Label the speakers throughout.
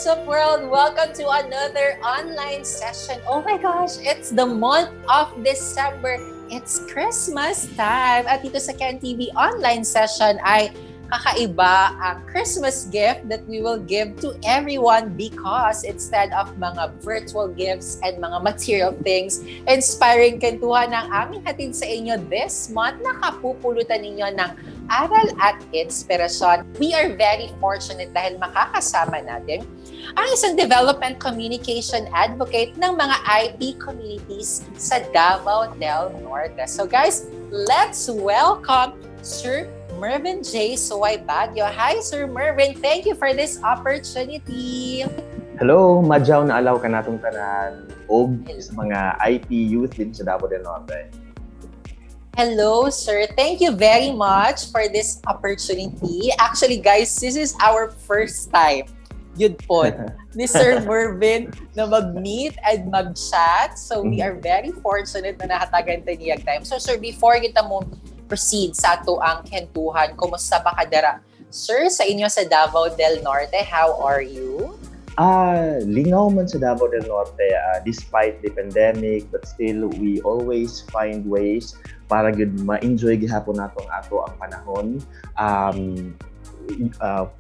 Speaker 1: what's up world? Welcome to another online session. Oh my gosh, it's the month of December. It's Christmas time. At dito sa Kenn TV online session ay kakaiba ang Christmas gift that we will give to everyone because instead of mga virtual gifts and mga material things, inspiring Kenntuhan ang aming hatid sa inyo this month na kapupulutan ninyo ng aral at inspirasyon. We are very fortunate dahil makakasama natin ang isang development communication advocate ng mga IP communities sa Davao del Norte. So guys, let's welcome Sir Mervin J. Suaybaguio. Hi, Sir Mervin. Thank you for this opportunity.
Speaker 2: Hello, madyaw na alaw ka natong tanan og sa mga IP youth din sa Davao del Norte.
Speaker 1: Hello, sir. Thank you very much for this opportunity. Actually, guys, this is our first time yun po ni Sir Mervin na mag-meet and mag-chat. So, we are very fortunate na nahatagan tayo niyang time. So, sir, before kita mo proceed sa ato ang Kenntuhan, kumusta ba ka dara? Sir, sa inyo sa Davao del Norte, how are you?
Speaker 2: Lingaw man sa Davao del Norte despite the pandemic, but still we always find ways para gud ma-enjoy gihapon nato ang panahon.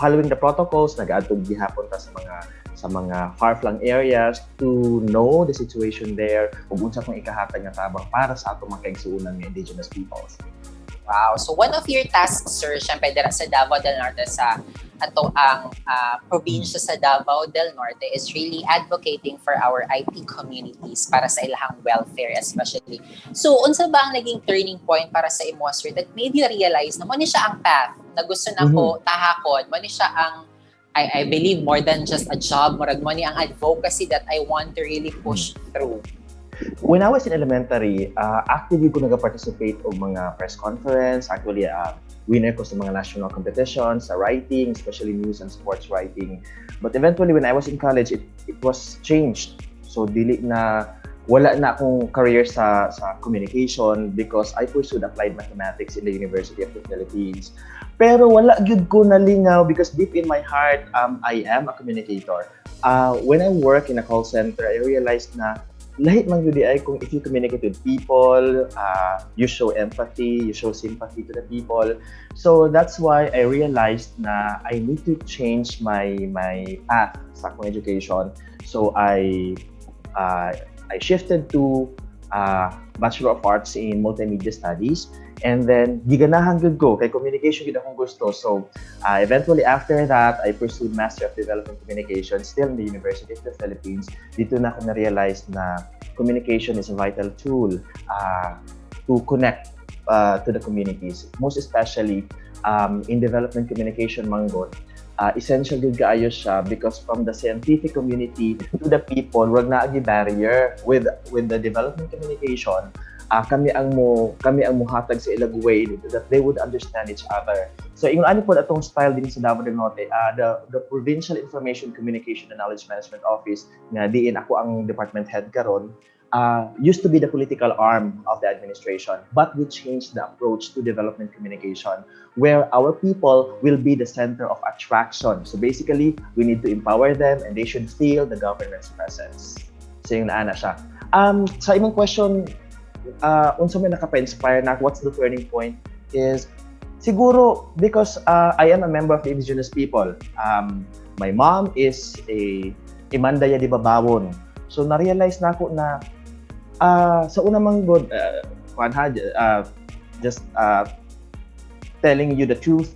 Speaker 2: Following the protocols, nag-adtog gihapon ta sa mga far-flung areas to know the situation there ug unsa tong ikahatag nga tabang para sa ato mga kaigsuonan nga indigenous peoples.
Speaker 1: Wow. So one of your tasks, sir, syempre dira sa Davao del Norte sa ato ang probinsya sa Davao del Norte is really advocating for our IP communities para sa ilahang welfare especially. So unsa ba ang naging turning point para sa imo, sir, that made you realize na mo ni siya ang path na gusto na ko tahakon, mo ni siya ang I believe more than just a job, murag mo ni ang advocacy that I want to really push through.
Speaker 2: When I was in elementary, actively ko nag-participate o mga press conference. Actually, winner ko sa mga national competitions, sa writing, especially news and sports writing. But eventually, when I was in college, it was changed. So, wala na akong career sa communication because I pursued applied mathematics in the University of the Philippines. Pero wala gyud ko nalingaw because deep in my heart, I am a communicator. When I work in a call center, I realized na lahit man yun ay kung if you communicate with people, you show empathy, you show sympathy to the people. So that's why I realized na I need to change my path sa akong education. So I shifted to Bachelor of Arts in Multimedia Studies. And then, giganahan gud ko kay communication gid akong gusto. So, eventually after that, I pursued Master of Development Communication still in the University of the Philippines. Dito na ako na-realize na communication is a vital tool to connect to the communities. Most especially in development communication manggod. Essential gud kaayo siya because from the scientific community to the people, wag na agi barrier with the development communication. Kami ang muhatag sa ilang way that they would understand each other. So, yung ano po atong style din sa Davao del Norte, the Provincial Information Communication and Knowledge Management Office, nga diin ako ang department head karon, used to be the political arm of the administration. But we changed the approach to development communication, where our people will be the center of attraction. So basically, we need to empower them and they should feel the government's presence. So, yung naana siya. Sa imong question, unsa may nakapa-inspire na what's the turning point is siguro because I am a member of the indigenous people. My mom is a Imandaya di Babawon. So na-realize na ako na sa unang manggod just telling you the truth,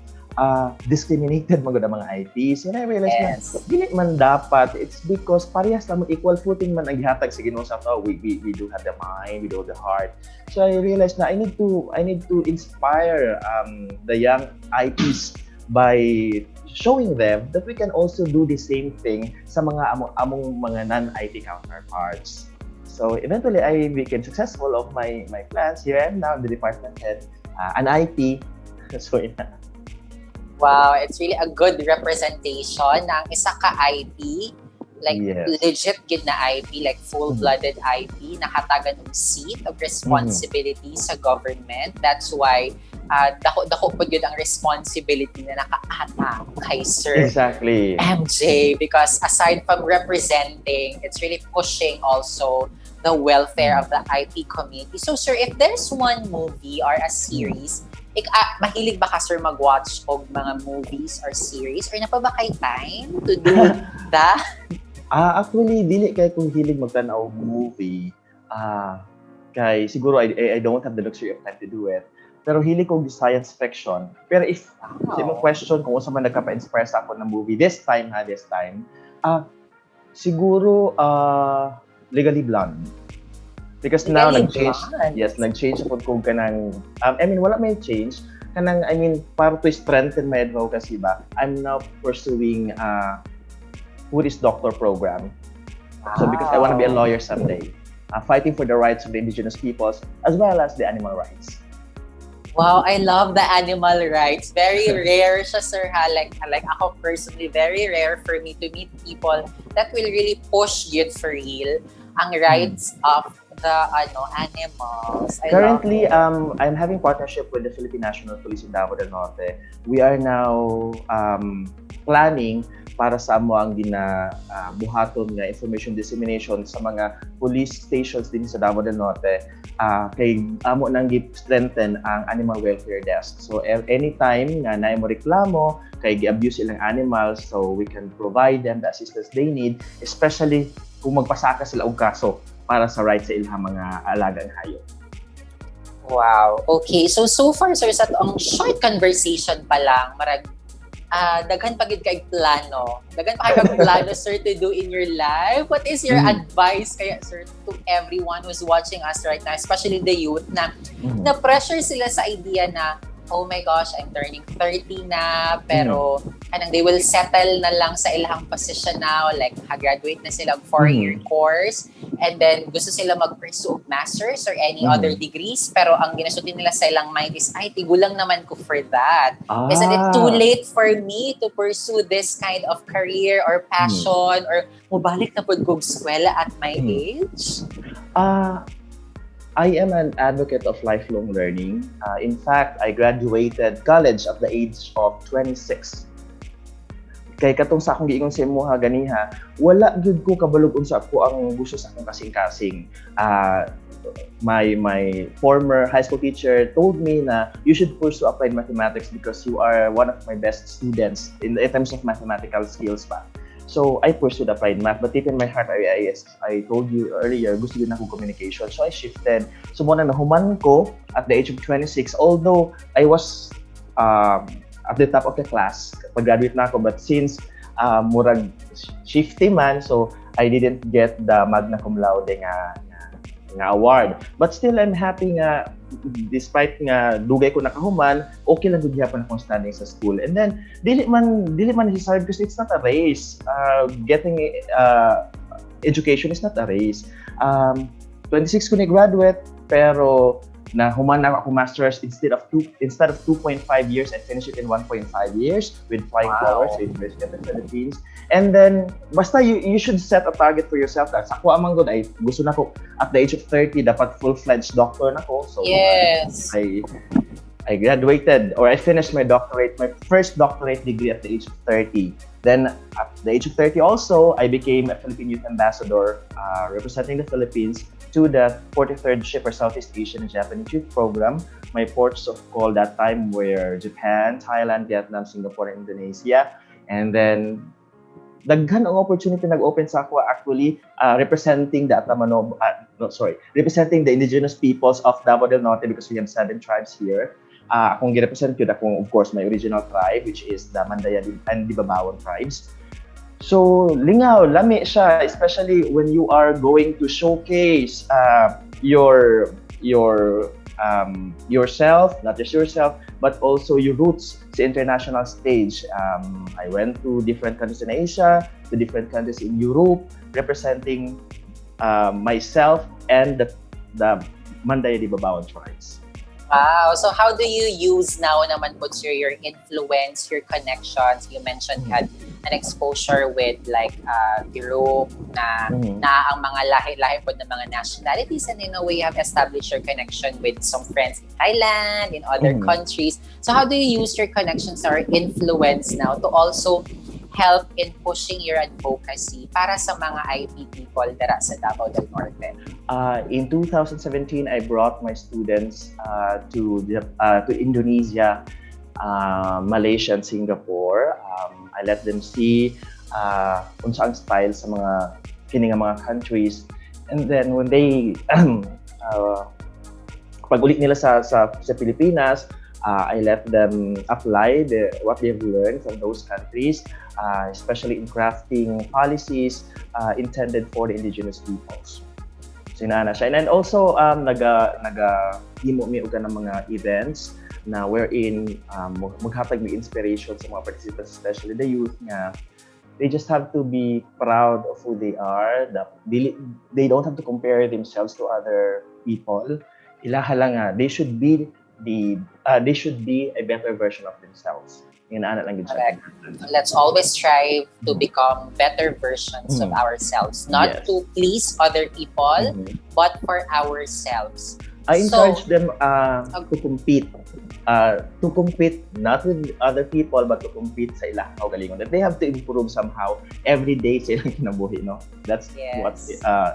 Speaker 2: discriminated magud ang mga IP. So na-realize na dili man dapat. It's because parehas naman equal footing man ang gihatag sa Ginoo sa tao. We do have the mind, we do have the heart. So I realized na I need to inspire the young IPs by showing them that we can also do the same thing sa mga among mga non-IP counterparts. So eventually I became successful of my plans. Here I am now the department head, an IP. So yeah.
Speaker 1: Wow, it's really a good representation ng isa ka IP like
Speaker 2: Yes.
Speaker 1: legit gid na IP, like full-blooded IP, nakatagan ng seat of responsibility sa government. That's why dako po yun ang responsibility na nakaata kay Sir
Speaker 2: Exactly.
Speaker 1: MJ, because aside from representing, it's really pushing also the welfare of the IP community. So sir, if there's one movie or a series, mahilig ba ka sir mag-watch og mga movies or series? Or na pa ba kay time to do that?
Speaker 2: Actually, dili kay kung hilig magtanaw og movie. Kay siguro I don't have the luxury of time to do it. Pero hilig ko science fiction. Pero if sa imong question kung unsa man nagkapa-inspire sa ako ng movie this time, siguro Legally Blonde. Because now
Speaker 1: Legally
Speaker 2: nag-change ako kung kanang wala may change kanang para to strengthen my advocacy ba. I'm now pursuing Buddhist doctor program. So because I want to be a lawyer someday, fighting for the rights of the indigenous peoples as well as the animal rights.
Speaker 1: Wow, I love the animal rights. Very rare siya, sir, ha? Like ako personally, very rare for me to meet people that will really push it for real ang rights of the animals.
Speaker 2: Currently, I'm having partnership with the Philippine National Police in Davao del Norte. We are now planning para sa amo ang buhaton nga information dissemination sa mga police stations din sa Davao del Norte. Kay amo nang strengthen ang animal welfare desk. So anytime nga naay mo reklamo kay gi-abuse ilang animals, so we can provide them the assistance they need, especially kung magpasaka sila og kaso para sa rights sa ilang mga alagang hayop.
Speaker 1: Wow. Okay. So far, sir, sa ang short conversation pa lang, marag daghan pa gid kay plano. Daghan pa kay plano, sir, to do in your life. What is your advice kaya, sir, to everyone who's watching us right now, especially the youth na na-pressure sila sa idea na, oh my gosh, I'm turning 30 na, pero they will settle na lang sa ilang position now, like graduate na sila 4-year course, and then gusto sila mag-pursue master's or any other degrees, pero ang ginasutin nila sa ilang mind is, ay, tigulang naman ko for that. Isn't it too late for me to pursue this kind of career or passion, or mubalik na po kong eskwela at my age?
Speaker 2: I am an advocate of lifelong learning. In fact, I graduated college at the age of 26. Kay katong sa akong giingon sa imuha ganiha, wala gyud ko kabalug sa ako ang gusto sa akong kasing-kasing. My former high school teacher told me na you should pursue applied mathematics because you are one of my best students in terms of mathematical skills pa. So I pursued applied math, but deep in my heart, I told you earlier, gusto din ako communication. So I shifted. So muna nahuman ko at the age of 26, although I was at the top of the class, pag-graduate na ako, but since murag shifty man, so I didn't get the magna cum laude nga award. But still, I'm happy nga, despite nga dugay ko nakahuman, okay lang gud gyapon akong standing sa school. And then dili man necessary because it's not a race. Getting education is not a race. 26 ko ni graduate, pero nahuman na ako master's instead of 2.5 years, I finished it in 1.5 years with flying colors with University of the Philippines. And then basta you should set a target for yourself. Sa ako amang good, ay gusto na ko at the age of 30 dapat full-fledged doctor na ko. So
Speaker 1: yes.
Speaker 2: I graduated, or I finished my first doctorate degree at the age of 30. Then at the age of 30 also, I became a Philippine Youth Ambassador representing the Philippines to the 43rd Shipper Southeast Asian and Japanese Youth Program. My ports of call that time were Japan, Thailand, Vietnam, Singapore, and Indonesia. And then daghan ang opportunity nag-open sa ako actually representing the representing the indigenous peoples of Davao del Norte because we have 7 tribes here. Akong gi-represent yun akong, of course, my original tribe, which is the Mandaya and Dibabawon tribes. So, lingaw, lami siya, especially when you are going to showcase yourself, not just yourself, but also your roots sa international stage. I went to different countries in Asia, to different countries in Europe, representing myself and the Mandaya Dibabawon tribes.
Speaker 1: Wow. So how do you use now naman po sir your influence, your connections? You mentioned you had an exposure with like group na ang mga lahi-lahi po ng mga nationalities, and in a way you have established your connection with some friends in Thailand, in other countries. So how do you use your connections or influence now to also help in pushing your advocacy para sa mga IP people dara sa Davao del Norte?
Speaker 2: In 2017, I brought my students to Indonesia, Malaysia, and Singapore. I let them see kung saan style sa mga kining mga countries. And then when they pag-ulit nila sa Pilipinas, I let them apply what they've learned from those countries, especially in crafting policies intended for the indigenous peoples. So inaana siya. And also naga-himo mi og ng mga events na wherein maghatag mi inspiration sa mga participants, especially the youth, nga they just have to be proud of who they are. They don't have to compare themselves to other people. Ilaha lang nga, they should be a better version of themselves.
Speaker 1: Correct. Let's always strive to become better versions of ourselves, not to please other people, but for ourselves.
Speaker 2: I encourage them to compete. To compete not with other people, but to compete sa ilang kaugalingon. That they have to improve somehow every day sa ilang kinabuhi, no? That's what's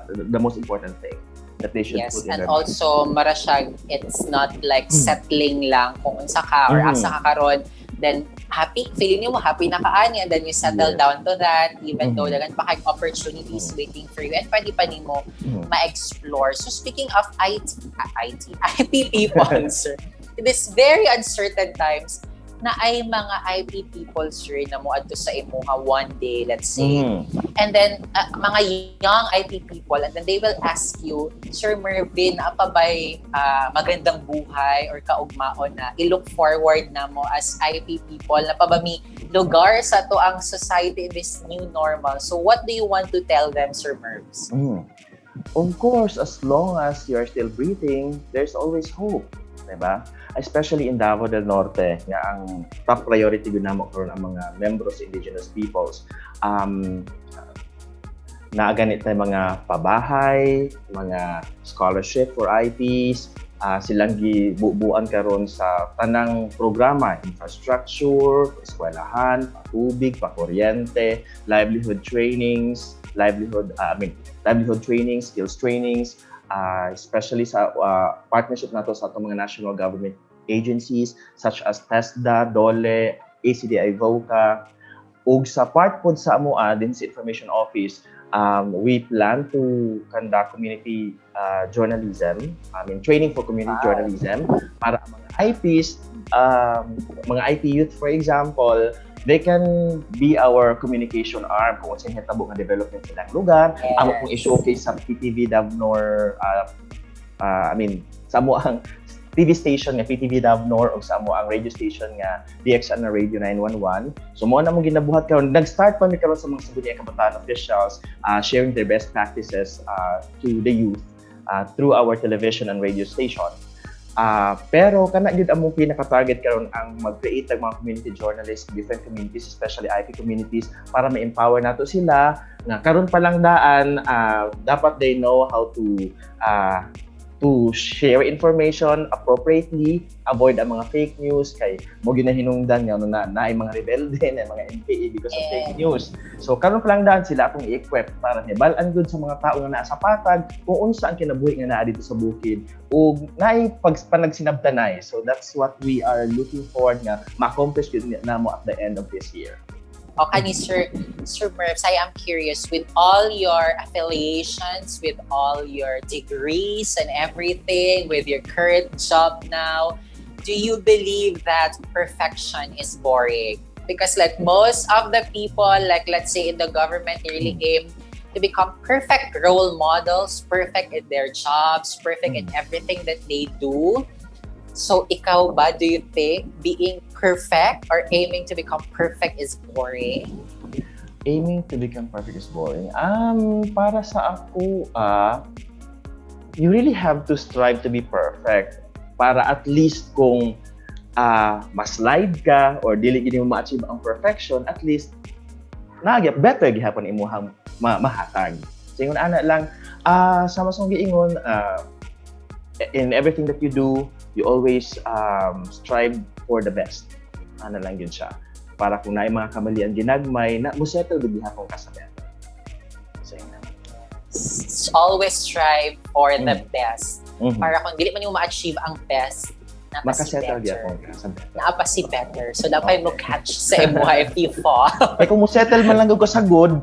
Speaker 2: the most important thing that they should put in
Speaker 1: and
Speaker 2: their
Speaker 1: also marasag, it's not like settling lang kung unsa ka or asa ka karon, then feeling mo happy na kaani, and then you settle down to that, even though dagan pa kay opportunities waiting for you and pwede pa nimo ma-explore. So speaking of IP people, sir, in this very uncertain times, na ay mga IP people, sir, na mo adto sa imuha one day, let's say. And then, mga young IP people, and then they will ask you, Sir Mervin, apa ba'y magandang buhay or kaugmaon na i-look forward na mo as IP people, na pa ba may lugar sa to ang society in this new normal? So what do you want to tell them, Sir Mervs?
Speaker 2: Of course, as long as you're still breathing, there's always hope. Diba? Especially in Davao del Norte, nga ang top priority yun namo karon ang mga membros indigenous peoples. Naaganit na mga pabahay, mga scholarship for IPs, silang gibubuan karon sa tanang programa, infrastructure, eskwelahan, tubig, pakuryente, livelihood trainings, skills trainings, especially sa partnership nato sa atong mga national government agencies such as TESDA, DOLE, ACDI VOCA, ug sa part pod sa amoa din sa Information Office. We plan to conduct community journalism, training for community journalism para ang mga IPs, mga IP youth, for example, they can be our communication arm kung sa hitabo nga development sa ilang lugar. Amo kung i-showcase sa PTV Davnor, sa amo ang TV station nga PTV Davnor o sa amo ang radio station nga DXN na Radio 911. So mo na mong ginabuhat karon. Nag-start pa mi karon sa mga Sangguniang Kabataan officials sharing their best practices to the youth through our television and radio station. Pero kana gyud among pinaka-target karon ang mag-create ng mga community journalists, different communities, especially IP communities, para ma-empower nato sila na karon pa lang daan dapat they know how to share information appropriately, avoid ang mga fake news kay mo ginahinungdan nga na ay mga rebelde na mga NPA because of fake news. So karon pa lang daan sila atong i-equip para hibalan gud sa mga tawo nga naa sa patag kung unsa ang kinabuhi nga naa dito sa bukid ug naay panagsinabtanay. So that's what we are looking forward nga ma-accomplish gud namo at the end of this year.
Speaker 1: Okay, Sir Mervs, I am curious, with all your affiliations, with all your degrees and everything, with your current job now, do you believe that perfection is boring? Because like most of the people, like let's say in the government, they really aim to become perfect role models, perfect in their jobs, perfect in everything that they do. So, ikaw ba, do you think being perfect or aiming to become perfect is boring?
Speaker 2: Aiming to become perfect is boring? Para sa ako, you really have to strive to be perfect para at least kung ma-slide ka or dili gini mo ma-achieve ang perfection, at least better gihapon imuhang mahatag. So ingon ana lang, sama sa giingon, in everything that you do, you always strive for the best. Ano lang yun siya. Para kung naay mga kamalian ginagmay, na musettle gud gihapon ka sa better. So yun.
Speaker 1: Always strive for the best.
Speaker 2: Mhm.
Speaker 1: Para kung dili man yung ma-achieve ang best,
Speaker 2: Makasettle
Speaker 1: better.
Speaker 2: gihapon ka sa better.
Speaker 1: Naapa si better. So, dapat mo catch sa MY if you fall.
Speaker 2: Ay kung musettle man lang gud ka sa good,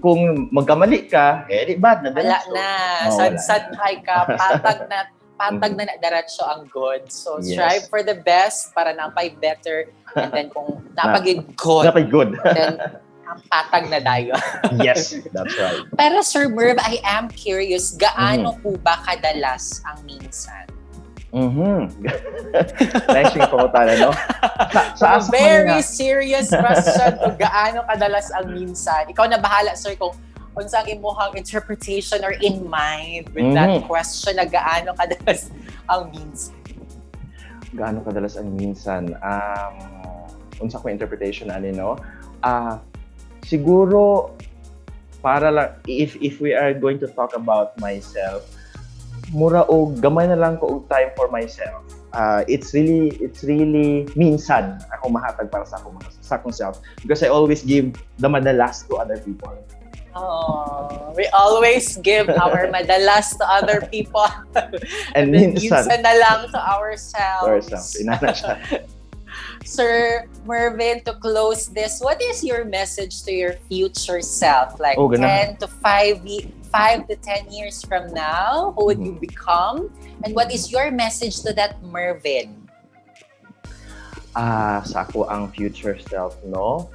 Speaker 2: kung magkamali ka, di bad na
Speaker 1: Wala
Speaker 2: diretso.
Speaker 1: na.
Speaker 2: Wala.
Speaker 1: Sad-sad ka. Patag na diretso ang good. So,
Speaker 2: Yes.
Speaker 1: strive for the best para napay better. And then, kung napagid good,
Speaker 2: Dapat good.
Speaker 1: then ang patag na dayo.
Speaker 2: Yes, that's right.
Speaker 1: Pero Sir Merv, I am curious, gaano po ba kadalas ang minsan?
Speaker 2: Nice yung pangutana, no? Sa asa
Speaker 1: Very serious question kung gaano kadalas ang minsan. Ikaw na bahala, sir, kung saan imuhang interpretation or in mind with that question na gaano kadalas ang minsan.
Speaker 2: Gaano kadalas ang minsan? Unsa ko interpretation ani, no? Siguro para lang if we are going to talk about myself, mura og gamay na lang ko og time for myself. It's really minsan ako mahatag para sa akong self because I always give the madalas to other people.
Speaker 1: Oh, we always give our madalas to other people.
Speaker 2: And
Speaker 1: then
Speaker 2: minsan
Speaker 1: na lang to ourselves.
Speaker 2: Inana siya.
Speaker 1: Sir Mervin, to close this, what is your message to your future self? Like 10 to 5 to 10 years from now, who would you become? And what is your message to that Mervin?
Speaker 2: Sa ako ang future self, no?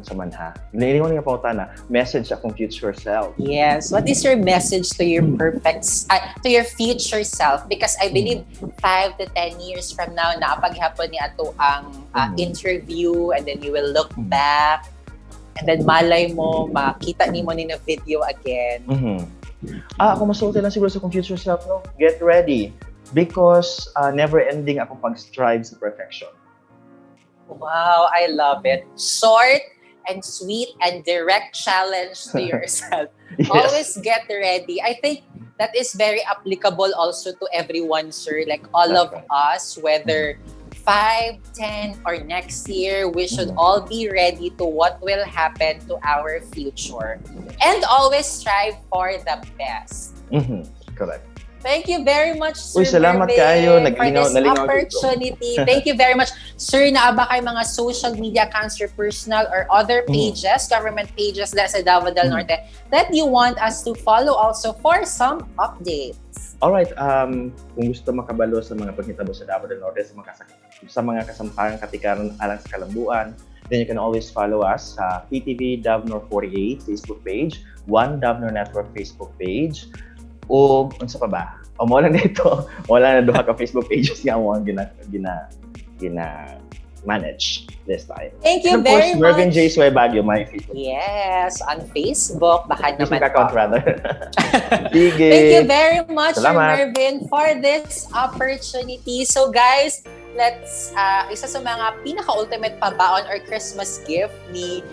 Speaker 2: Sa man ha. Nilingon nga pauta na message akong future self.
Speaker 1: Yes. What is your message to your to your future self? Because I believe 5 to 10 years from now, naapaghapon ni ato ang interview, and then you will look back, and then malay mo, makita nimo ni na video again.
Speaker 2: Ako masulti lang siguro sa akong future self, no? Get ready. Because never ending akong pag-strive sa perfection.
Speaker 1: Wow, I love it. Short and sweet and direct challenge to yourself.
Speaker 2: Yes.
Speaker 1: Always get ready. I think that is very applicable also to everyone, sir. Like all of us, whether 5, 10, or next year, we should all be ready to what will happen to our future. And always strive for the best.
Speaker 2: Correct.
Speaker 1: Thank you very much, Sir
Speaker 2: Salamat
Speaker 1: Mervin,
Speaker 2: kayo.
Speaker 1: for this opportunity. Thank you very much. Sir, naaba kayo mga social media accounts, your personal or other pages, government pages sa Davao del Norte, that you want us to follow also for some updates.
Speaker 2: Alright, kung gusto makabalo sa mga paghitabo sa Davao del Norte, sa mga kasampangang katikaran alang sa kalambuan, then you can always follow us sa PTV Davnor 48 Facebook page, One Davnor Network Facebook page, o unsa pa ba? O mo lang dito, wala na duha ka Facebook pages nga mo ang gina manage this time.
Speaker 1: Thank you
Speaker 2: and of
Speaker 1: very
Speaker 2: course, Mervin
Speaker 1: much.
Speaker 2: J. Suaybaguio, my Facebook.
Speaker 1: Yes, on Facebook. Baka naman
Speaker 2: account
Speaker 1: po.
Speaker 2: rather. Sige.
Speaker 1: Thank you very much, Sir
Speaker 2: Salamat.
Speaker 1: Mervin, for this opportunity. So guys, let's isa sa mga pinaka-ultimate pabaon or Christmas gift ni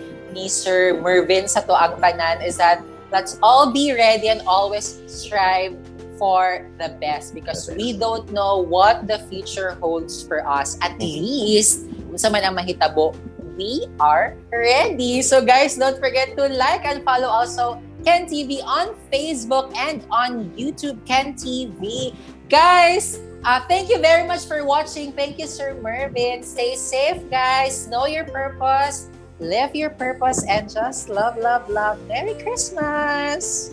Speaker 1: Sir Mervin sa tuang tanan is that let's all be ready and always strive for the best because we don't know what the future holds for us. At least, kung sa man ang mahitabo, we are ready. So guys, don't forget to like and follow also Kenn TV on Facebook and on YouTube, Kenn TV. Guys, thank you very much for watching. Thank you, Sir Mervin. Stay safe, guys. Know your purpose. Live your purpose and just love, love, love. Merry Christmas!